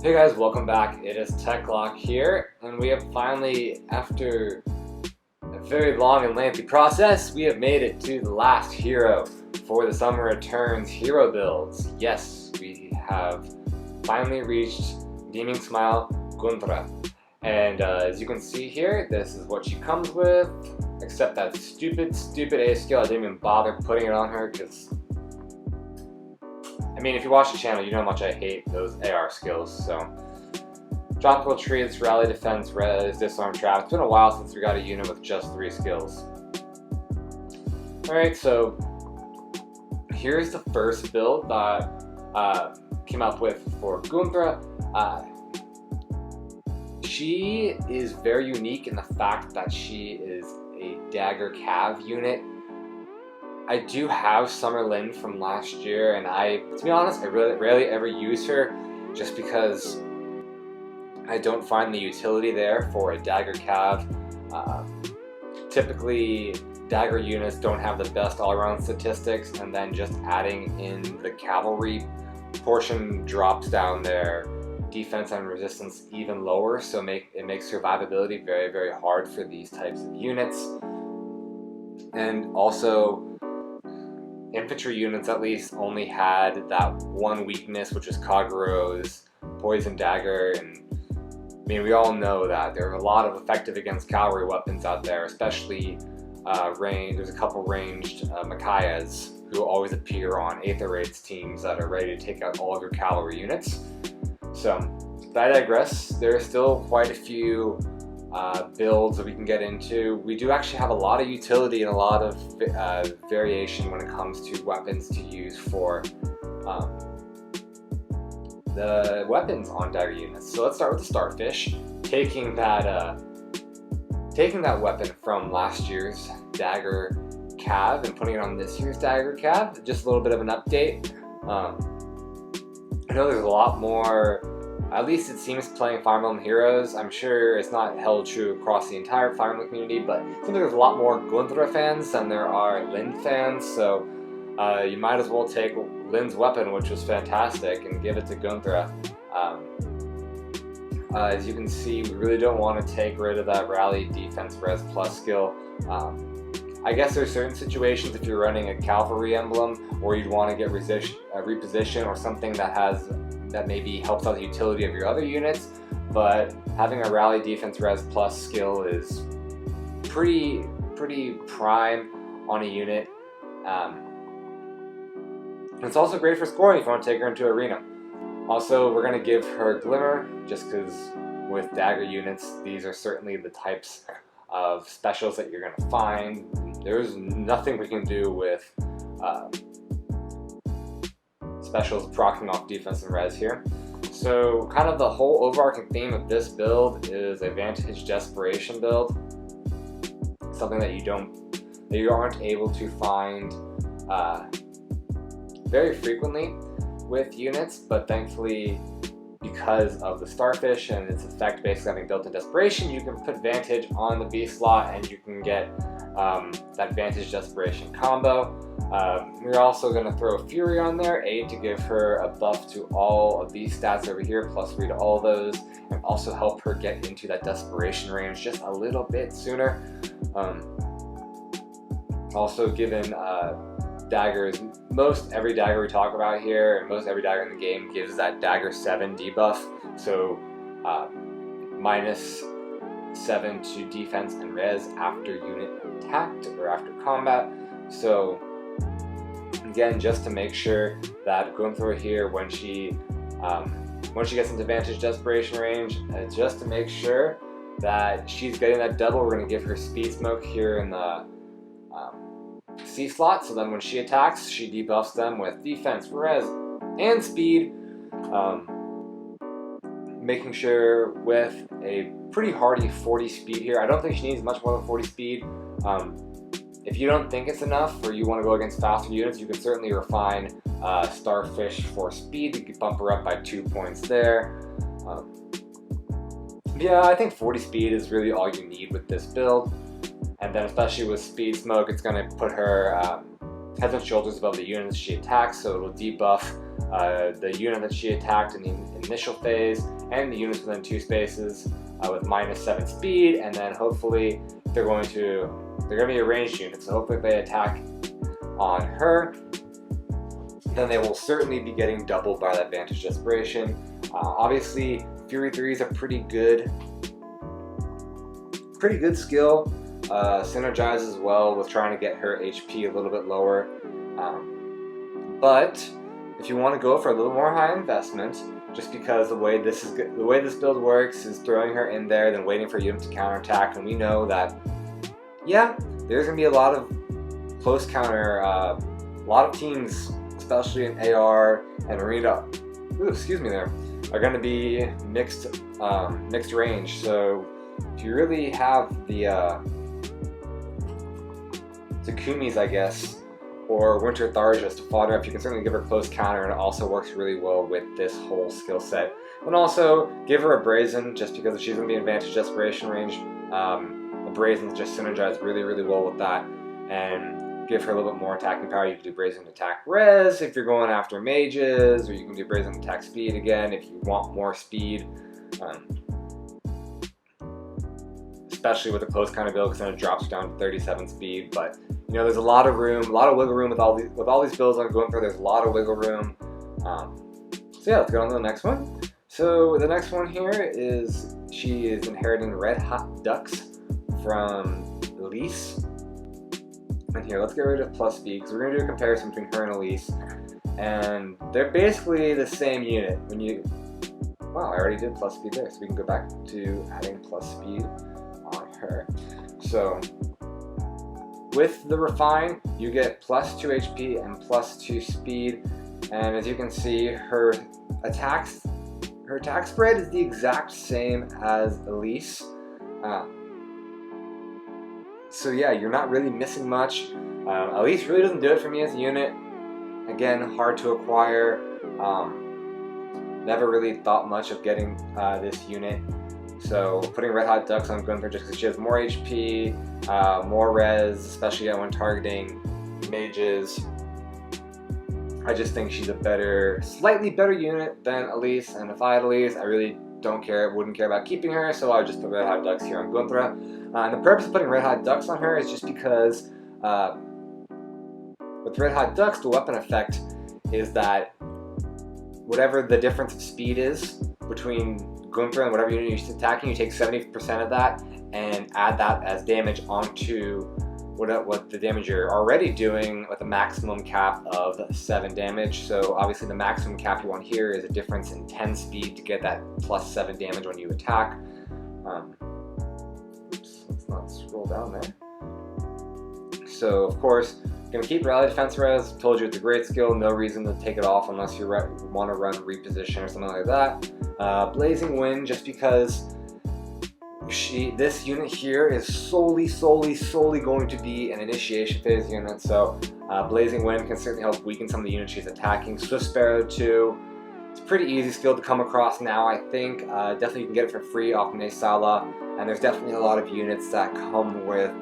Hey guys, welcome back. It is TechLock here, and we have finally, after a very long and lengthy process, we have made it to the last hero for the Summer Returns hero builds. Yes, we have finally reached Beaming Smile Gunthra. And as you can see here, this is what she comes with, except that stupid A skill. I didn't even bother putting it on her because I mean, if you watch the channel, you know how much I hate those AR skills, so. Tropical Treats, Rally Defense, Res, Disarm Trap. It's been a while since we got a unit with just 3 skills. Alright, so here's the first build that came up with for Gunthra. She is very unique in the fact that she is a Dagger Cav unit. I do have Summer Lynn from last year, and to be honest, I really rarely ever use her just because I don't find the utility there for a Dagger Cav. Typically, Dagger units don't have the best all-around statistics, and then just adding in the cavalry portion drops down their defense and resistance even lower, so it makes survivability very, very hard for these types of units. And also, infantry units at least only had that one weakness, which was Kagerou's Poison Dagger, and I mean, we all know that there are a lot of effective against cavalry weapons out there, especially there's a couple ranged Makayas who always appear on Aether Raids teams that are ready to take out all of your cavalry units. So, I digress. There are still quite a few builds that we can get into. We do actually have a lot of utility and a lot of variation when it comes to weapons to use for the weapons on Dagger units. So let's start with the Starfish, taking that weapon from last year's Dagger Cav and putting it on this year's Dagger Cav. Just a little bit of an update. I know there's a lot more, at least it seems, playing Fire Emblem Heroes. I'm sure it's not held true across the entire Fire Emblem community, but I think there's a lot more Gunthra fans than there are Lyn fans, so you might as well take Lyn's weapon, which was fantastic, and give it to Gunthra. As you can see, we really don't want to take rid of that Rally Defense Res Plus skill. I guess there's certain situations if you're running a Cavalry emblem, or you'd want to get reposition or something that maybe helps out the utility of your other units, but having a Rally Defense Res Plus skill is pretty prime on a unit. It's also great for scoring if you want to take her into arena. Also, we're going to give her Glimmer, just because with Dagger units, these are certainly the types of specials that you're going to find. There's nothing we can do with specials proccing off defense and res here. So kind of the whole overarching theme of this build is a Vantage Desperation build. Something that you aren't able to find very frequently with units, but thankfully, because of the Starfish and its effect basically having built-in Desperation, you can put Vantage on the B slot and you can get that Vantage Desperation combo. We're also going to throw Fury on there, to give her a buff to all of these stats over here, +3 to all those, and also help her get into that Desperation range just a little bit sooner. Also given daggers, most every dagger we talk about here, and most every dagger in the game gives that Dagger 7 debuff, so -7 to defense and res after unit attacked or after combat. So again, just to make sure that Gunthra here, when she gets into Vantage Desperation range, just to make sure that she's getting that double, we're going to give her Speed Smoke here in the C slot, so then when she attacks, she debuffs them with defense, res, and speed, making sure with a pretty hardy 40 speed here. I don't think she needs much more than 40 speed. If you don't think it's enough, or you want to go against faster units, you can certainly refine Starfish for speed. You can bump her up by 2 points there. Yeah, I think 40 speed is really all you need with this build. And then especially with Speed Smoke, it's going to put her heads and shoulders above the unit that she attacks, so it'll debuff the unit that she attacked in the initial phase and the units within 2 spaces with -7 speed, and then hopefully they're going to be a ranged unit, so hopefully if they attack on her, then they will certainly be getting doubled by that Vantage Desperation. Obviously, Fury 3 is a pretty good skill. Synergizes well with trying to get her HP a little bit lower. But if you want to go for a little more high investment, just because the way this build works is throwing her in there, then waiting for units to counterattack, and we know that, yeah, there's gonna be a lot of close counter. A lot of teams, especially in AR and Arena, are going to be mixed range. So if you really have the Takumis, I guess, or Winter Tharjas to fodder up, you can certainly give her close counter, and it also works really well with this whole skill set. And also give her a Brazen, just because she's going to be in Vantage Desperation range. A Brazen just synergizes really well with that, and give her a little bit more attacking power. You can do Brazen attack res if you're going after mages, or you can do Brazen attack speed again if you want more speed. Especially with a close counter build, because then it drops down to 37 speed. But you know, there's a lot of room, a lot of wiggle room with all these builds I'm going for. There's a lot of wiggle room. So yeah, let's go on to the next one. So the next one here is she is inheriting Red Hot Ducks from Elise. And here, let's get rid of plus speed, because we're going to do a comparison between her and Elise. And they're basically the same unit. Wow, I already did plus speed there, so we can go back to adding plus speed on her. So with the Refine, you get plus 2 HP and plus 2 speed. And as you can see, her attack spread is the exact same as Elise. So yeah, you're not really missing much. Elise really doesn't do it for me as a unit. Again, hard to acquire. Never really thought much of getting this unit. So putting Red Hot Ducks on Gunthra just because she has more HP, more res, especially when targeting mages. I just think she's a slightly better unit than Elise, and if I had Elise, I really wouldn't care about keeping her, so I would just put Red Hot Ducks here on Gunthra. And the purpose of putting Red Hot Ducks on her is just because with Red Hot Ducks, the weapon effect is that whatever the difference of speed is between Gunthra and whatever unit you're attacking, you take 70% of that and add that as damage onto what the damage you're already doing, with a maximum cap of 7 damage. So obviously the maximum cap you want here is a difference in 10 speed to get that plus 7 damage when you attack. Oops, let's not scroll down there. So of course, you're going to keep Rally Defense Res. Told you it's a great skill, no reason to take it off unless you want to run Reposition or something like that. Blazing Wind, just because this unit here is solely going to be an initiation phase unit, so Blazing Wind can certainly help weaken some of the units she's attacking. Swift Sparrow too. It's a pretty easy skill to come across now, I think. Definitely you can get it for free off Nesala, and there's definitely a lot of units that come with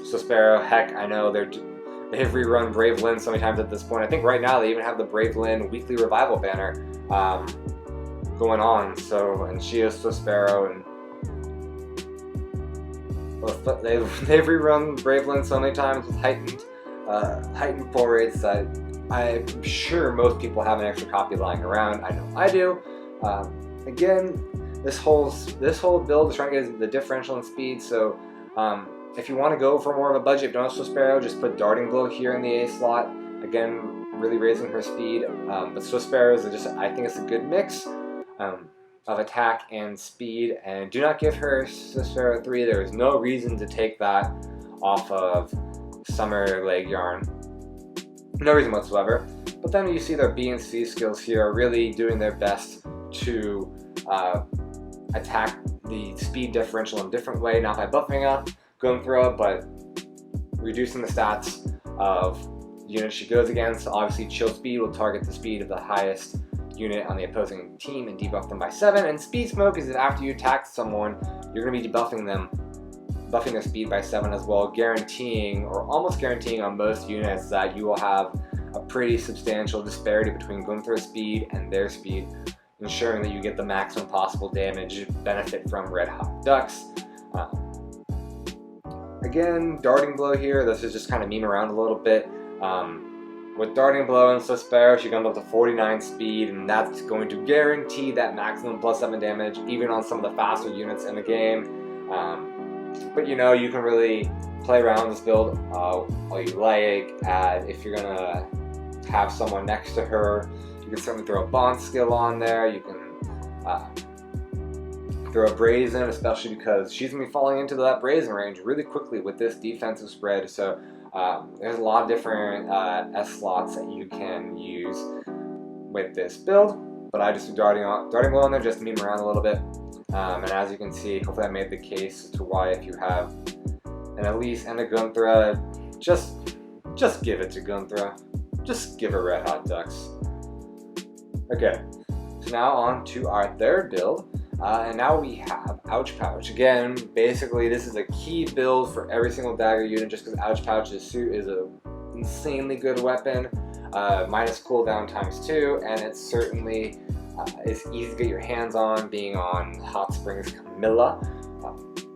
Swift Sparrow. Heck, I know they've rerun Brave Lyn so many times at this point. I think right now they even have the Brave Lyn weekly revival banner going on. So, and she is Swift Sparrow, and they've rerun Brave Lyn so many times with heightened pull rates that I'm sure most people have an extra copy lying around. I know I do. Again, this whole build is trying to get the differential in speed. So if you want to go for more of a budget, if you don't have Swift Sparrow, just put Darting Blow here in the A slot. Again, really raising her speed. But Swift Sparrows I think it's a good mix of attack and speed. And do not give her Swift Sparrow 3. There is no reason to take that off of Summer Leg Yarn. No reason whatsoever. But then you see their B and C skills here are really doing their best to attack the speed differential in a different way, not by buffing up Gunthra, but reducing the stats of the unit she goes against. Obviously, Chill Speed will target the speed of the highest unit on the opposing team and debuff them by 7. And Speed Smoke is that after you attack someone, you're going to be debuffing them buffing their speed by 7 as well, guaranteeing or almost guaranteeing on most units that you will have a pretty substantial disparity between Gunthra's speed and their speed, ensuring that you get the maximum possible damage benefit from Red Hot Ducks. Again, Darting Blow here, this is just kind of meme around a little bit. With Darting Blow and Sparrow, she comes up to 49 speed, and that's going to guarantee that maximum +7 damage, even on some of the faster units in the game. But you know, you can really play around this build all you like. If you're gonna have someone next to her, you can certainly throw a Bond skill on there. You can throw a Brazen, especially because she's going to be falling into that Brazen range really quickly with this defensive spread. So there's a lot of different S slots that you can use with this build. But I just do Darting Blow on there just to meme around a little bit. And as you can see, hopefully I made the case as to why if you have an Elise and a Gunthra, just give it to Gunthra. Just give her Red Hot Ducks. Okay, so now on to our third build. And now we have Ouch Pouch. Again, basically this is a key build for every single Dagger unit just because Ouch Pouch's suit is an insanely good weapon. Minus cooldown ×2, and it's certainly is easy to get your hands on, being on Hot Springs Camilla.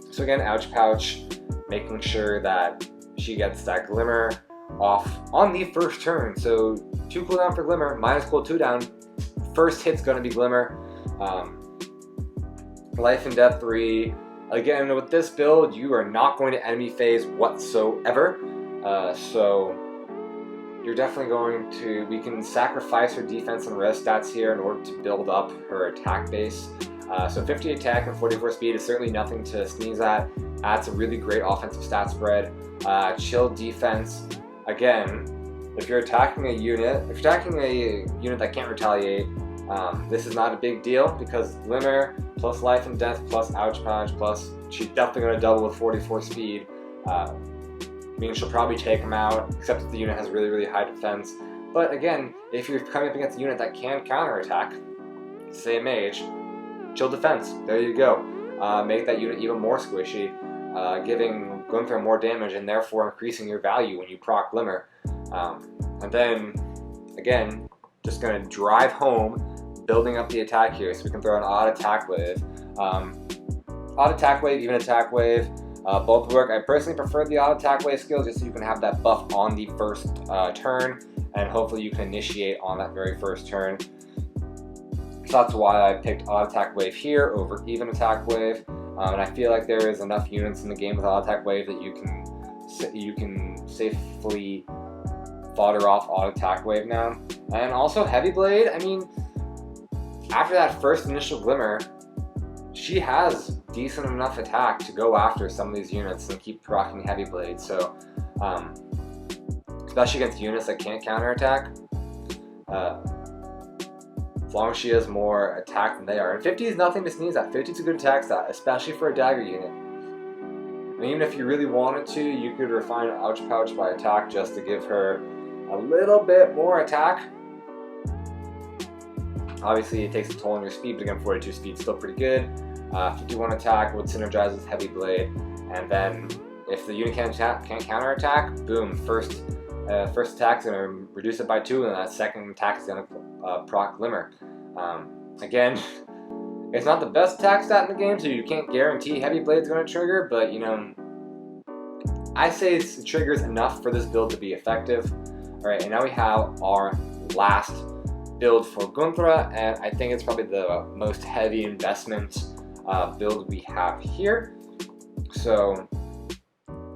So again, Ouch Pouch, making sure that she gets that Glimmer off on the first turn. So 2 cooldown for Glimmer, minus cool 2 down. First hit's gonna be Glimmer. Life and Death 3. Again, with this build, you are not going to enemy phase whatsoever. So you're definitely going to, we can sacrifice her defense and res stats here in order to build up her attack base. So 50 attack and 44 speed is certainly nothing to sneeze at. That's a really great offensive stat spread. Chill defense. Again, if you're attacking a unit, that can't retaliate, this is not a big deal because Glimmer plus Life and Death plus Ouch Pouch plus she's definitely going to double with 44 speed. Means she'll probably take him out, except if the unit has really, really high defense. But again, if you're coming up against a unit that can counterattack, say Mage, chill defense. There you go. Make that unit even more squishy, giving Gunthra more damage and therefore increasing your value when you proc Glimmer. And then, again, just going to drive home, building up the attack here, so we can throw an odd attack wave. Odd attack wave, even attack wave, both work. I personally prefer the odd attack wave skill just so you can have that buff on the first turn, and hopefully you can initiate on that very first turn. So that's why I picked odd attack wave here over even attack wave. And I feel like there is enough units in the game with odd attack wave that you can safely fodder off odd attack wave now. And also Heavy Blade, I mean, after that first initial Glimmer, she has decent enough attack to go after some of these units and keep proccing Heavy Blade. So, especially against units that can't counterattack, as long as she has more attack than they are. And 50 is nothing to sneeze at. 50 is a good attack stat, especially for a Dagger unit. And even if you really wanted to, you could refine Ouch Pouch by attack just to give her a little bit more attack. Obviously, it takes a toll on your speed, but again, 42 speed is still pretty good. 51 attack would synergize with Heavy Blade, and then if the unit can't counterattack, boom, first attack is going to reduce it by 2, and that second attack is going to proc Glimmer. Again, it's not the best attack stat in the game, so you can't guarantee Heavy Blade's going to trigger, but you know, I say it triggers enough for this build to be effective. Alright, and now we have our last build for Gunthra, and I think it's probably the most heavy investment build we have here. So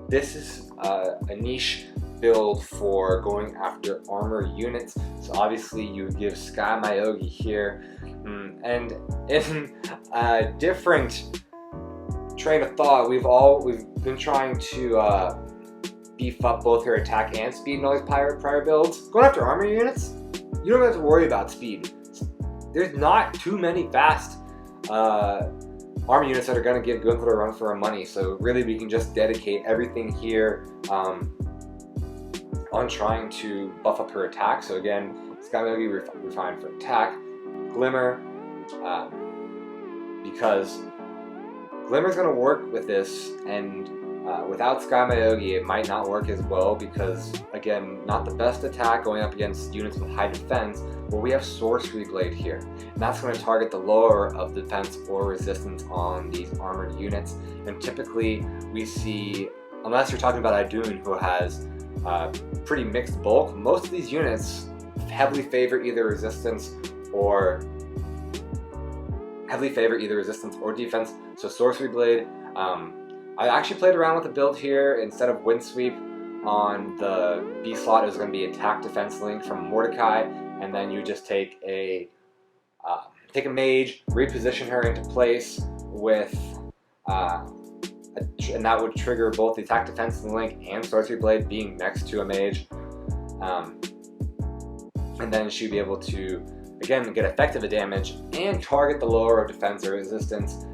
this is a niche build for going after armor units. So obviously you would give Sky Myogi here, and in a different train of thought, we've been trying to beef up both her attack and speed in all these prior builds. Going after armor units, you don't have to worry about speed. There's not too many fast armor units that are going to give Gunnthra a run for her money, so really we can just dedicate everything here on trying to buff up her attack. So again, Sky Myogi refined for attack, Glimmer, because Glimmer's going to work with this, and Without Sky Myogi, it might not work as well because, again, not the best attack going up against units with high defense, but we have Sorcery Blade here. And that's going to target the lower of defense or resistance on these armored units. And typically, we see, unless you're talking about Idun, who has pretty mixed bulk, most of these units heavily favor either resistance or defense. So Sorcery Blade. I actually played around with the build here. Instead of Wind Sweep on the B slot, it was going to be Attack Defense Link from Mordecai, and then you just take a mage, reposition her into place with, and that would trigger both the Attack Defense Link and Sorcery Blade being next to a mage, and then she'd be able to again get effective damage and target the lower of defense or resistance.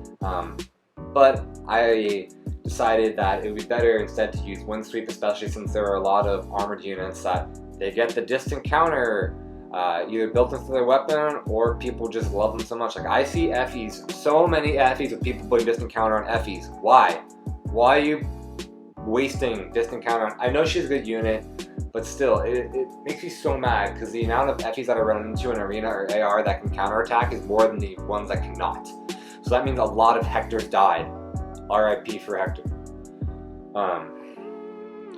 But I decided that it would be better instead to use Wind Sweep, especially since there are a lot of armored units that they get the distant counter either built into their weapon, or people just love them so much. Like, I see FEs, so many FEs with people putting distant counter on FEs. Why? Why are you wasting distant counter on? I know she's a good unit, but still, it makes me so mad because the amount of FEs that I run into in Arena or AR that can counterattack is more than the ones that cannot. So that means a lot of Hectors died. RIP for Hector.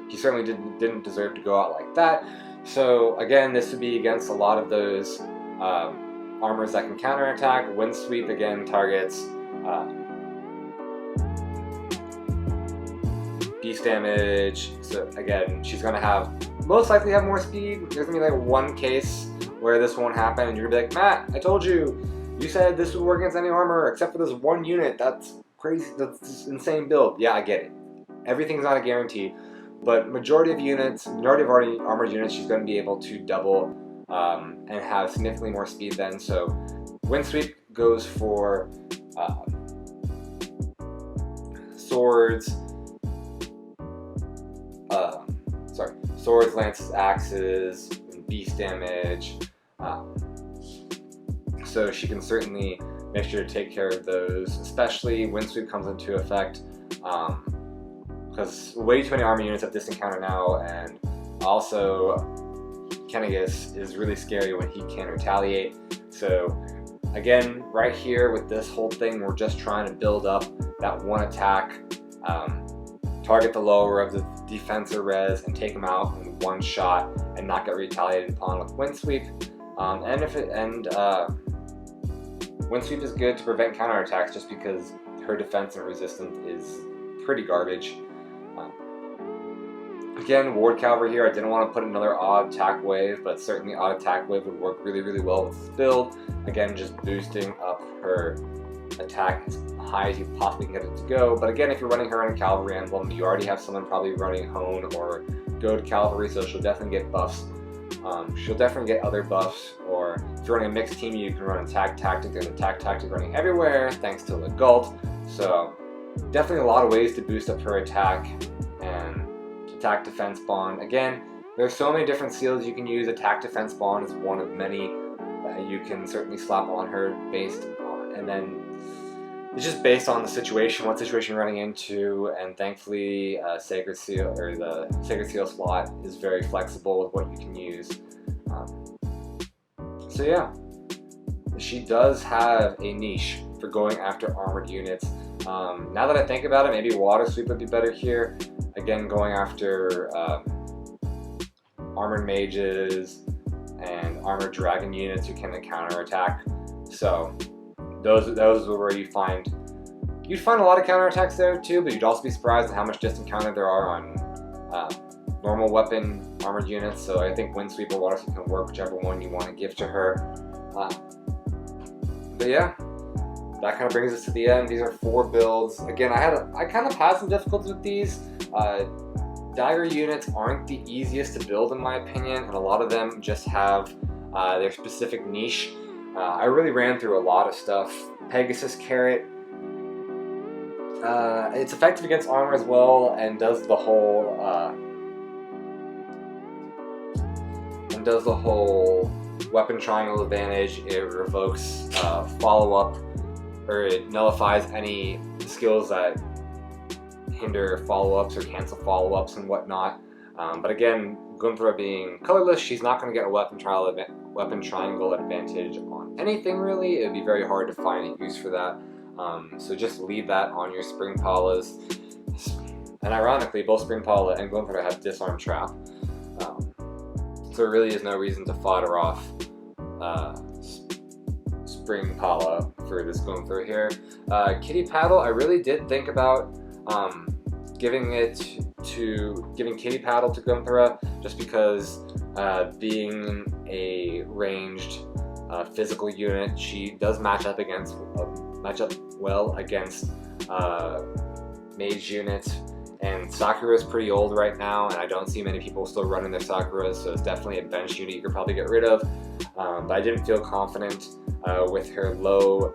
He certainly didn't deserve to go out like that. So again, this would be against a lot of those armors that can counterattack. Wind Sweep again targets beast damage. So again, she's gonna most likely have more speed. There's gonna be like one case where this won't happen, and you're gonna be like, Matt, I told you. You said this would work against any armor except for this one unit. That's crazy. That's an insane build. Yeah, I get it. Everything's not a guarantee, but majority of already armored units, she's going to be able to double and have significantly more speed then. So Wind Sweep goes for swords, lances, axes, and beast damage. So she can certainly make sure to take care of those, especially Wind Sweep comes into effect because way too many army units have distant counter now, and also Kennegus is really scary when he can retaliate. So again, right here with this whole thing, we're just trying to build up that one attack, target the lower of the defense or res, and take them out in one shot and not get retaliated upon with Wind Sweep. Wind Sweep is good to prevent counterattacks just because her defense and resistance is pretty garbage. Again, Ward Cavalry here. I didn't want to put another odd attack wave, but certainly odd attack wave would work really, really well with this build. Again, just boosting up her attack as high as you possibly can get it to go. But again, if you're running her in a Cavalry emblem, you already have someone probably running Hone or Goad Cavalry, so she'll definitely get buffs. She'll definitely get other buffs, or if you're running a mixed team, you can run Attack Tactic. There's Attack Tactic running everywhere thanks to Legalt. So definitely a lot of ways to boost up her attack and Attack Defense Bond. Again, there's so many different seals you can use. Attack Defense Bond is one of many that you can certainly slap on her based on, and then it's just based on the situation, what situation you're running into, and thankfully Sacred Seal, or the Sacred Seal slot, is very flexible with what you can use. So yeah, she does have a niche for going after armored units. Now that I think about it, maybe Water Sweep would be better here. Again, going after armored mages and armored dragon units who can counterattack. So those are where you'd find a lot of counterattacks there too, but you'd also be surprised at how much distant counter there are on normal weapon armored units. So I think Wind Sweep or Water Sweep can work, whichever one you want to give to her. But yeah, that kind of brings us to the end. These are 4 builds. Again, I kind of had some difficulties with these. Dagger units aren't the easiest to build in my opinion, and a lot of them just have their specific niche. I really ran through a lot of stuff. Pegasus Carrot, it's effective against armor as well, and does the whole weapon triangle advantage. It revokes follow-up, or it nullifies any skills that hinder follow-ups or cancel follow-ups and whatnot. But again, Gunthra being colorless, she's not going to get a weapon triangle advantage on anything really. It would be very hard to find a use for that. So just leave that on your Spring Palas. And ironically, both Spring Pala and Gunthra have Disarm Trap. So there really is no reason to fodder off Spring Pala for this Gunthra here. Kitty Paddle, I really did think about giving Kitty Paddle to Gunthra, just because being a ranged physical unit, she does match up well against mage units. And Sakura's pretty old right now, and I don't see many people still running their Sakuras, so it's definitely a bench unit you could probably get rid of. But I didn't feel confident with her low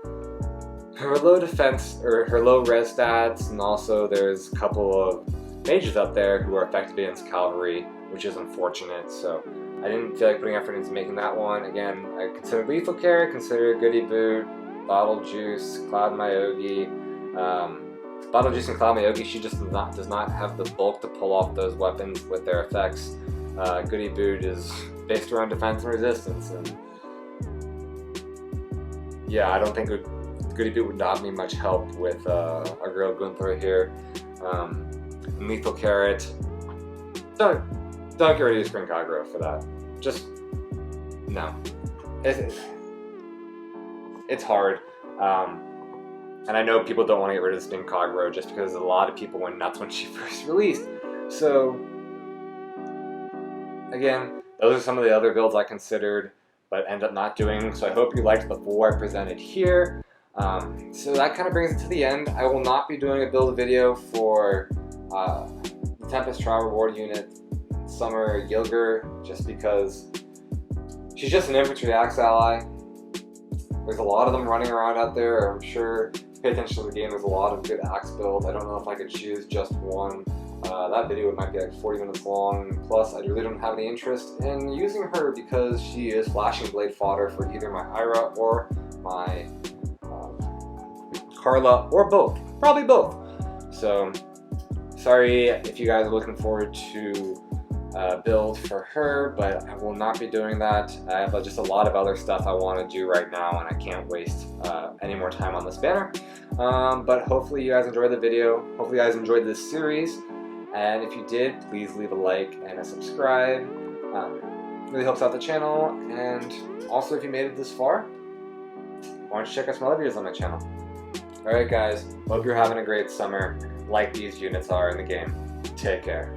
defense, or her low res stats, and also there's a couple of mages out there who are effective against cavalry, which is unfortunate, so I didn't feel like putting effort into making that one. Again, I considered Lethal Carrot, considered Goody Boot, Bottle Juice, Cloud Myogi. Bottle Juice and Cloud Myogi, she just does not have the bulk to pull off those weapons with their effects. Goody Boot is based around defense and resistance, and yeah, I don't think Goody Boot would not be much help with our girl Gunthra here. And Lethal Carrot, don't get ready to Spring Kagura for that. Just no. It's hard. And I know people don't want to get rid of Spring Kagura just because a lot of people went nuts when she first released. So again, those are some of the other builds I considered but ended up not doing. So I hope you liked the 4 I presented here. So that kind of brings it to the end. I will not be doing a build video for the Tempest Trial Reward unit Summer Yilger, just because she's just an infantry axe ally. There's a lot of them running around out there. I'm sure if you pay attention to the game, there's a lot of good axe builds. I don't know if I could choose just one. That video might be like 40 minutes long. Plus, I really don't have any interest in using her because she is flashing blade fodder for either my Ira or my Carla, or both. Probably both. So, sorry if you guys are looking forward to build for her, but I will not be doing that. I have just a lot of other stuff I want to do right now, and I can't waste any more time on this banner. But hopefully you guys enjoyed the video. Hopefully you guys enjoyed this series. And if you did, please leave a like and a subscribe. It really helps out the channel. And also, if you made it this far, why don't you check out some other videos on my channel. Alright guys, hope you're having a great summer like these units are in the game. Take care.